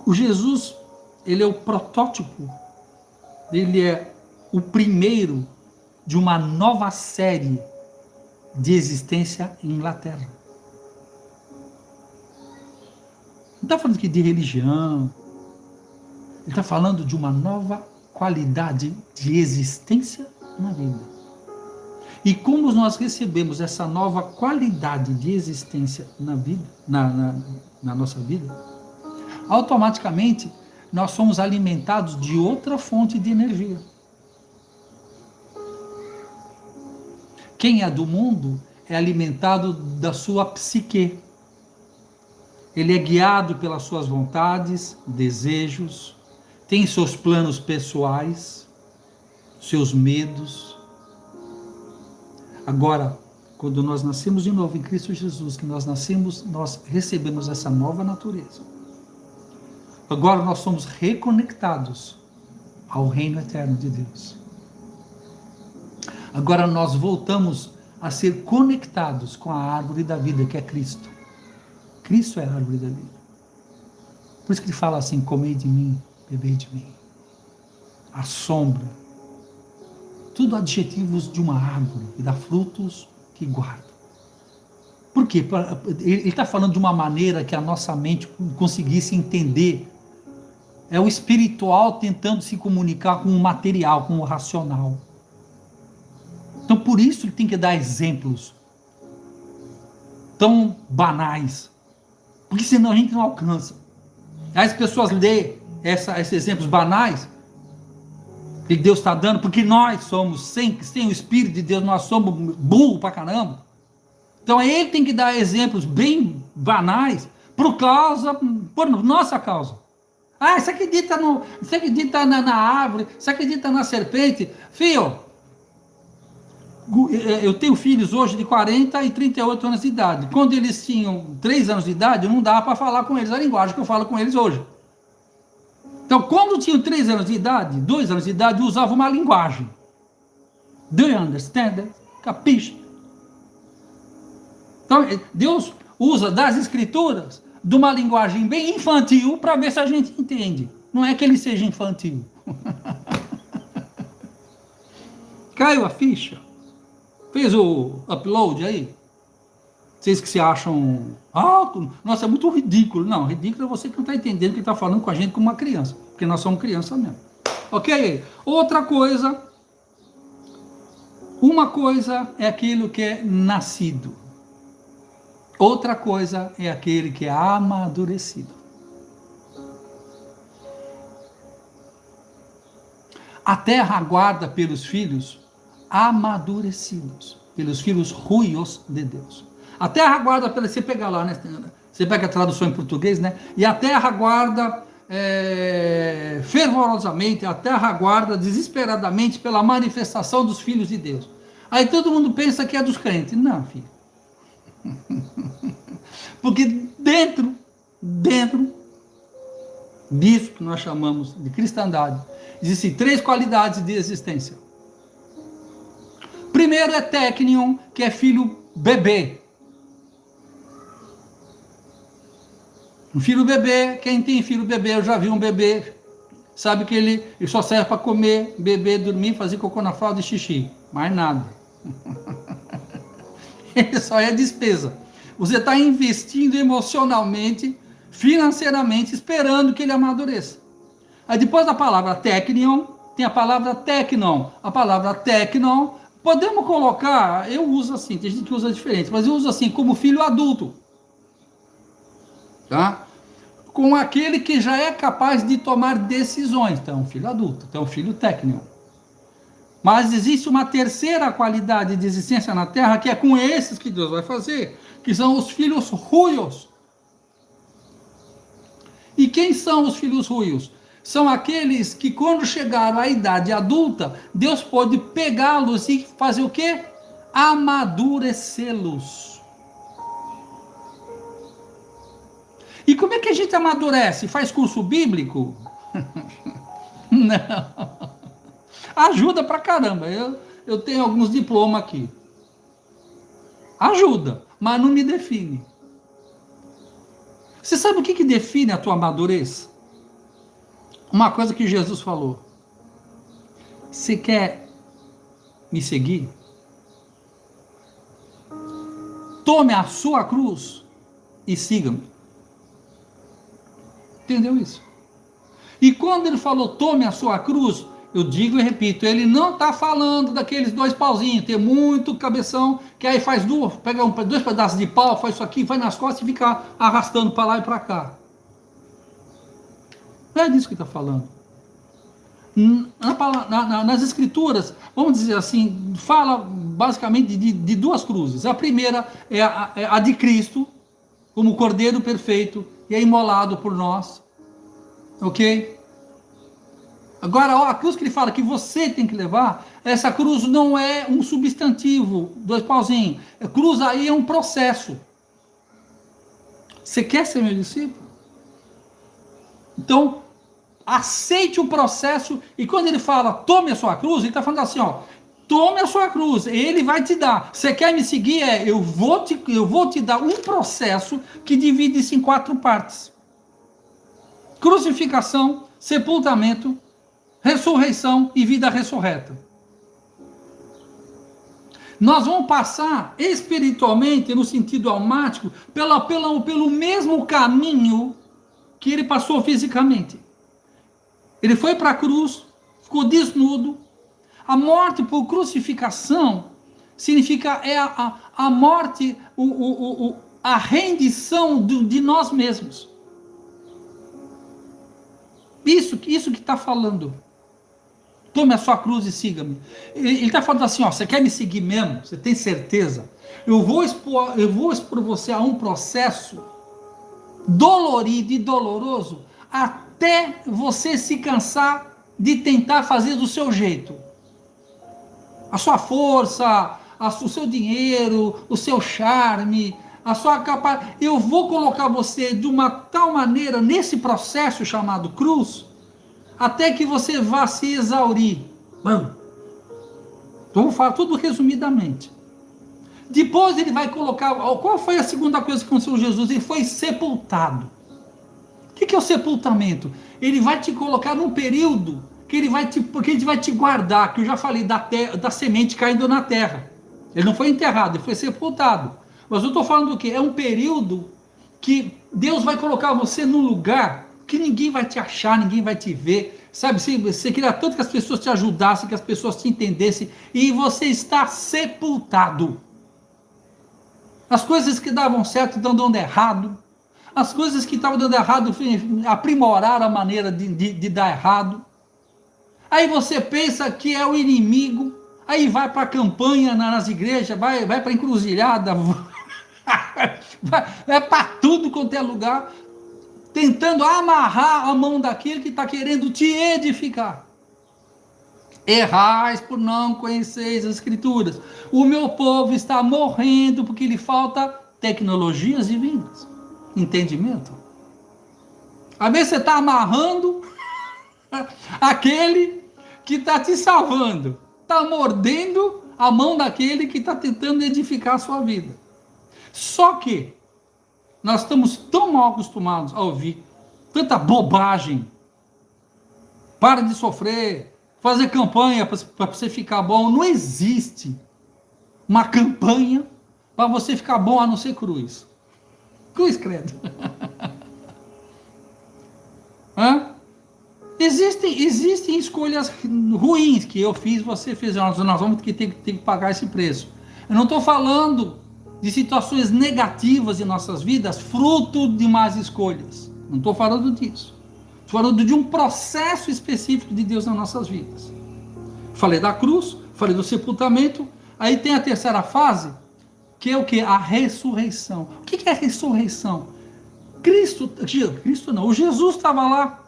O Jesus, ele é o protótipo, ele é o primeiro de uma nova série de existência na Terra. Não está falando aqui de religião, ele está falando de uma nova qualidade de existência na vida. E como nós recebemos essa nova qualidade de existência na vida, na nossa vida, automaticamente nós somos alimentados de outra fonte de energia. Quem é do mundo é alimentado da sua psique. Ele é guiado pelas suas vontades, desejos, tem seus planos pessoais, seus medos. Agora, quando nós nascemos de novo em Cristo Jesus, que nós nascemos, nós recebemos essa nova natureza. Agora nós somos reconectados ao reino eterno de Deus. Agora nós voltamos a ser conectados com a árvore da vida, que é Cristo. Cristo é a árvore da vida. Por isso que ele fala assim: comei de mim, bebei de mim. A sombra. Tudo adjetivos de uma árvore que dá frutos que guarda. Por quê? Ele está falando de uma maneira que a nossa mente conseguisse entender. É o espiritual tentando se comunicar com o material, com o racional. Então, por isso ele tem que dar exemplos tão banais, porque senão a gente não alcança. Aí as pessoas lêem esses exemplos banais que Deus está dando, porque nós somos, sem o Espírito de Deus, nós somos burro pra caramba. Então ele tem que dar exemplos bem banais por nossa causa. Ah, você acredita na árvore, você acredita na serpente? Filho, eu tenho filhos hoje de 40 e 38 anos de idade. Quando eles tinham 3 anos de idade, não dava para falar com eles a linguagem que eu falo com eles hoje. Então, quando tinham 3 anos de idade, 2 anos de idade, eu usava uma linguagem. Do you understand? Capiche? Então, Deus usa das escrituras de uma linguagem bem infantil para ver se a gente entende. Não é que ele seja infantil. Caiu a ficha? Fez o upload aí? Vocês que se acham... nossa, é muito ridículo. Não, ridículo é você que não está entendendo que está falando com a gente como uma criança. Porque nós somos criança mesmo. Ok? Outra coisa. Uma coisa é aquilo que é nascido. Outra coisa é aquele que é amadurecido. A terra aguarda pelos filhos amadurecidos, pelos filhos ruios de Deus. A terra aguarda, você pega lá, né? Você pega a tradução em português, né? E a terra aguarda fervorosamente, a terra aguarda desesperadamente pela manifestação dos filhos de Deus. Aí todo mundo pensa que é dos crentes. Não, filho. Porque dentro disso que nós chamamos de cristandade, existem 3 qualidades de existência. Primeiro é técnion, que é filho bebê. Um filho bebê, quem tem filho bebê, eu já vi um bebê, sabe que ele só serve para comer, beber, dormir, fazer cocô na fralda e xixi. Mais nada. Ele só é despesa. Você está investindo emocionalmente, financeiramente, esperando que ele amadureça. Aí depois da palavra técnion, tem a palavra tecnon. A palavra tecnon, podemos colocar, eu uso assim, tem gente que usa diferente, mas eu uso assim, como filho adulto. Tá? Com aquele que já é capaz de tomar decisões. Então, um filho adulto, então um filho técnico. Mas existe uma terceira qualidade de existência na Terra, que é com esses que Deus vai fazer, que são os filhos ruios. E quem são os filhos ruios? São aqueles que, quando chegaram à idade adulta, Deus pode pegá-los e fazer o quê? Amadurecê-los. E como é que a gente amadurece? Faz curso bíblico? Não. Ajuda pra caramba. Eu tenho alguns diplomas aqui. Ajuda, mas não me define. Você sabe o que define a tua madurez? uma coisa que Jesus falou: você quer me seguir? Tome a sua cruz e siga-me. Entendeu isso? E quando ele falou tome a sua cruz, eu digo e repito, ele não está falando daqueles 2 pauzinhos, tem muito cabeção, que aí faz pega 2 pedaços de pau, faz isso aqui, vai nas costas e fica arrastando para lá e para cá. Não é disso que está falando. Nas escrituras, vamos dizer assim, fala basicamente de 2 cruzes. A primeira é a de Cristo, como Cordeiro perfeito, e é imolado por nós. Ok? Agora, ó, a cruz que ele fala que você tem que levar, essa cruz não é um substantivo, 2 pauzinhos. A cruz aí é um processo. Você quer ser meu discípulo? Então, aceite o processo, e quando ele fala tome a sua cruz, ele está falando assim, ó, tome a sua cruz, ele vai te dar. Você quer me seguir? Eu vou te dar um processo que divide-se em 4 partes: crucificação, sepultamento, ressurreição e vida ressurreta. Nós vamos passar espiritualmente, no sentido almático, pelo mesmo caminho que ele passou fisicamente. Ele foi para a cruz, ficou desnudo. A morte por crucificação significa a morte, a rendição de nós mesmos. Isso que está falando. Tome a sua cruz e siga-me. Ele está falando assim, ó, você quer me seguir mesmo? Você tem certeza? Eu vou expor você a um processo dolorido e doloroso até você se cansar de tentar fazer do seu jeito. A sua força, o seu dinheiro, o seu charme, a sua capacidade. Eu vou colocar você de uma tal maneira nesse processo chamado cruz, até que você vá se exaurir. Então, vamos falar tudo resumidamente. Depois ele vai colocar... Qual foi a segunda coisa que aconteceu com Jesus? Ele foi sepultado. O que é o sepultamento? Ele vai te colocar num período porque ele vai te guardar, que eu já falei da semente caindo na terra. Ele não foi enterrado, ele foi sepultado. Mas eu estou falando do quê? É um período que Deus vai colocar você num lugar que ninguém vai te achar, ninguém vai te ver, sabe? Você queria tanto que as pessoas te ajudassem, que as pessoas te entendessem, e você está sepultado. As coisas que davam certo estão dando errado, as coisas que estavam dando errado aprimoraram a maneira de dar errado. Aí você pensa que é o inimigo, aí vai para a campanha nas igrejas, vai para a encruzilhada, vai para tudo quanto é lugar, tentando amarrar a mão daquele que está querendo te edificar. Errais por não conheceis as escrituras. O meu povo está morrendo porque lhe falta tecnologias divinas. Entendimento. Às vezes você está amarrando aquele que está te salvando. Está mordendo a mão daquele que está tentando edificar a sua vida. Só que nós estamos tão mal acostumados a ouvir tanta bobagem. Para de sofrer, fazer campanha para você ficar bom. Não existe uma campanha para você ficar bom a não ser cruz. Cruz, credo. Existem escolhas ruins que eu fiz, você fez. Nós vamos ter que pagar esse preço. Eu não estou falando de situações negativas em nossas vidas, fruto de más escolhas. Não estou falando disso. Estou falando de um processo específico de Deus nas nossas vidas. Falei da cruz, falei do sepultamento, aí tem a terceira fase, que é o que? A ressurreição. O que é a ressurreição? Cristo não, o Jesus estava lá,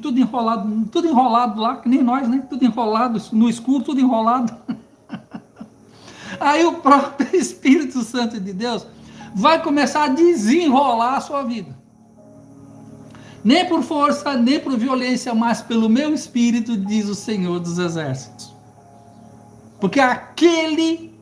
tudo enrolado lá, que nem nós, né? Tudo enrolado, no escuro, tudo enrolado. Aí o próprio Espírito Santo de Deus vai começar a desenrolar a sua vida. Nem por força, nem por violência, mas pelo meu Espírito, diz o Senhor dos Exércitos. Porque aquele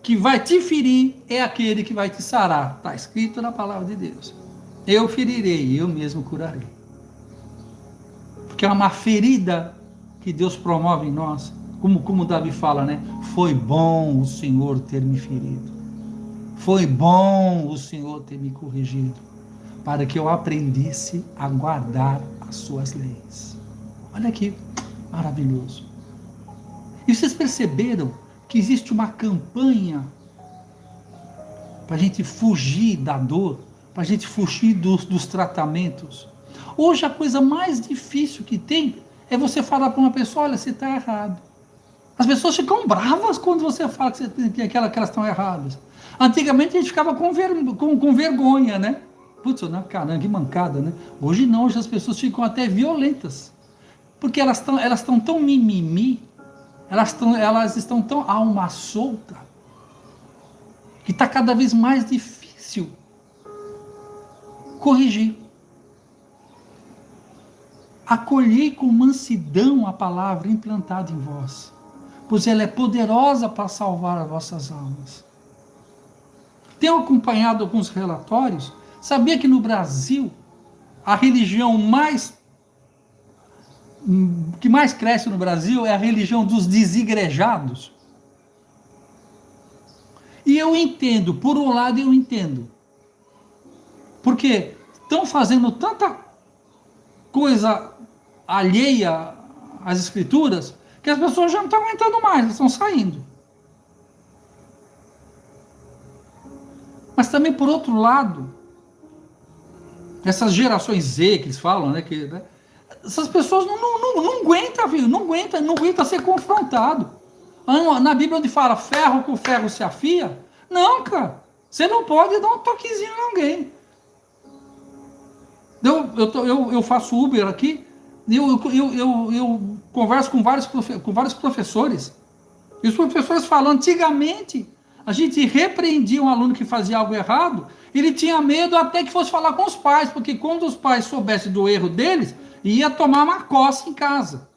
que vai te ferir é aquele que vai te sarar. Está escrito na palavra de Deus. Eu ferirei, eu mesmo curarei. porque é uma ferida que Deus promove em nós, como Davi fala, né? Foi bom o Senhor ter me ferido, foi bom o Senhor ter me corrigido, para que eu aprendesse a guardar as suas leis. Olha que maravilhoso. E vocês perceberam que existe uma campanha para a gente fugir da dor, para a gente fugir dos tratamentos? Hoje a coisa mais difícil que tem é você falar para uma pessoa, olha, você está errado. As pessoas ficam bravas quando você fala que elas estão erradas. Antigamente a gente ficava com vergonha, né? Putz, caramba, que mancada, né? Hoje não, hoje as pessoas ficam até violentas. Porque elas estão tão mimimi, elas estão tão alma solta, que está cada vez mais difícil corrigir. Acolhei com mansidão a palavra implantada em vós, pois ela é poderosa para salvar as vossas almas. Tenho acompanhado alguns relatórios. Sabia que no Brasil a religião que mais cresce no Brasil é a religião dos desigrejados? E eu entendo, por um lado eu entendo, porque estão fazendo tanta coisa alheia às escrituras, que as pessoas já não estão aguentando mais, elas estão saindo. Mas também, por outro lado, essas gerações Z que eles falam, né, essas pessoas não aguentam, filho, não aguenta ser confrontado. Na Bíblia onde fala ferro com ferro se afia, não, cara, você não pode dar um toquezinho em alguém. Eu faço Uber aqui, eu converso com vários professores, e os professores falam, antigamente, a gente repreendia um aluno que fazia algo errado, ele tinha medo até que fosse falar com os pais, porque quando os pais soubessem do erro deles, ia tomar uma coça em casa.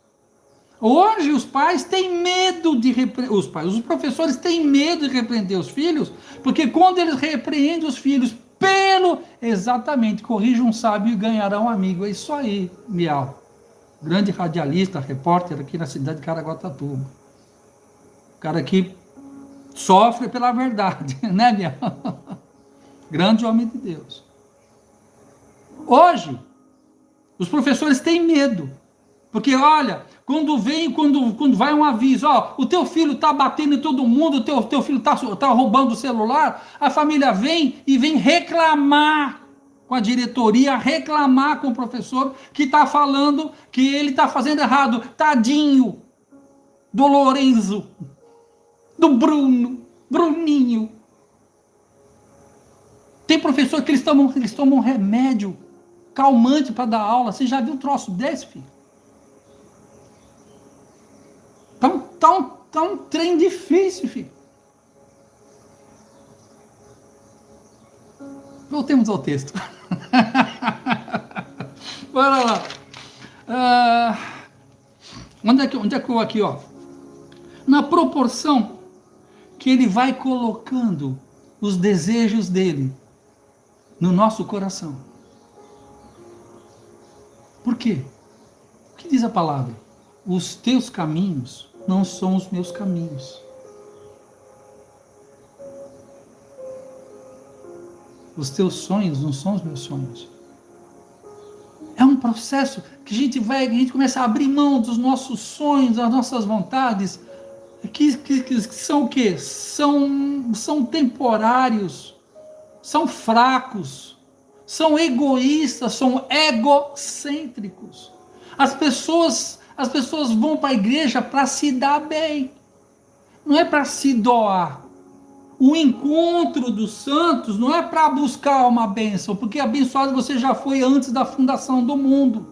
Hoje os pais têm medo de os professores têm medo de repreender os filhos, porque quando eles repreendem os filhos exatamente, corrija um sábio e ganhará um amigo. É isso aí, Miau. Grande radialista, repórter aqui na cidade de Caraguatatuba. O cara que sofre pela verdade, né, Miau? Grande homem de Deus. Hoje, os professores têm medo, porque olha, quando vai um aviso, ó, o teu filho está batendo em todo mundo, o teu filho tá roubando o celular, a família vem reclamar com a diretoria, reclamar com o professor que está falando que ele está fazendo errado. Tadinho do Lorenzo, do Bruninho. Tem professor que eles tomam remédio calmante para dar aula. Você já viu um troço desse, filho? Tá um trem difícil, filho. Voltemos ao texto. Bora lá. Onde é que eu aqui, ó? Na proporção que ele vai colocando os desejos dele no nosso coração. Por quê? O que diz a palavra? Os teus caminhos não são os meus caminhos. Os teus sonhos não são os meus sonhos. É um processo que a gente começa a abrir mão dos nossos sonhos, das nossas vontades, que são o quê? São temporários, são fracos, são egoístas, são egocêntricos. As pessoas vão para a igreja para se dar bem, não é para se doar. O encontro dos santos não é para buscar uma bênção, porque abençoado você já foi antes da fundação do mundo.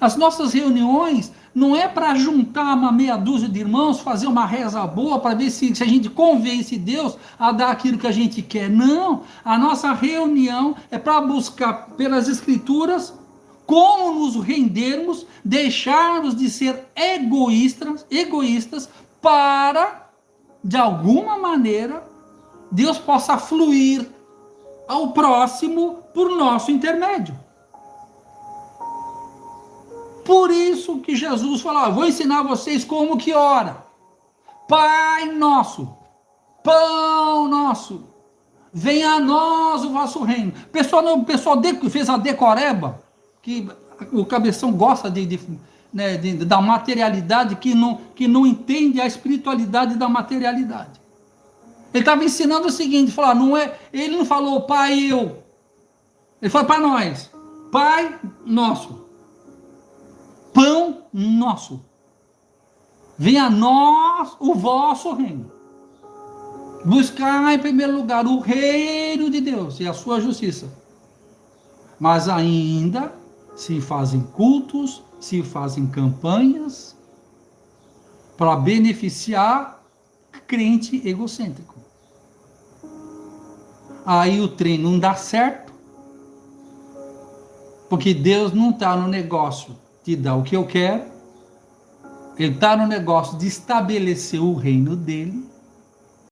As nossas reuniões não é para juntar uma meia dúzia de irmãos, fazer uma reza boa para ver se a gente convence Deus a dar aquilo que a gente quer. Não, a nossa reunião é para buscar pelas Escrituras como nos rendermos, deixarmos de ser egoístas para, de alguma maneira, Deus possa fluir ao próximo por nosso intermédio. Por isso que Jesus falou, vou ensinar vocês como que ora. Pai nosso, pão nosso, venha a nós o vosso reino. O pessoal fez a decoreba, que o cabeção gosta da materialidade, que não entende a espiritualidade da materialidade. Ele estava ensinando o seguinte, ele não falou pai eu, ele falou para nós, pai nosso, pão nosso, venha a nós o vosso reino. Buscar em primeiro lugar o reino de Deus e a sua justiça. Mas ainda se fazem cultos, se fazem campanhas para beneficiar crente egocêntrico. Aí o trem não dá certo, porque Deus não está no negócio de dar o que eu quero, Ele está no negócio de estabelecer o reino dele.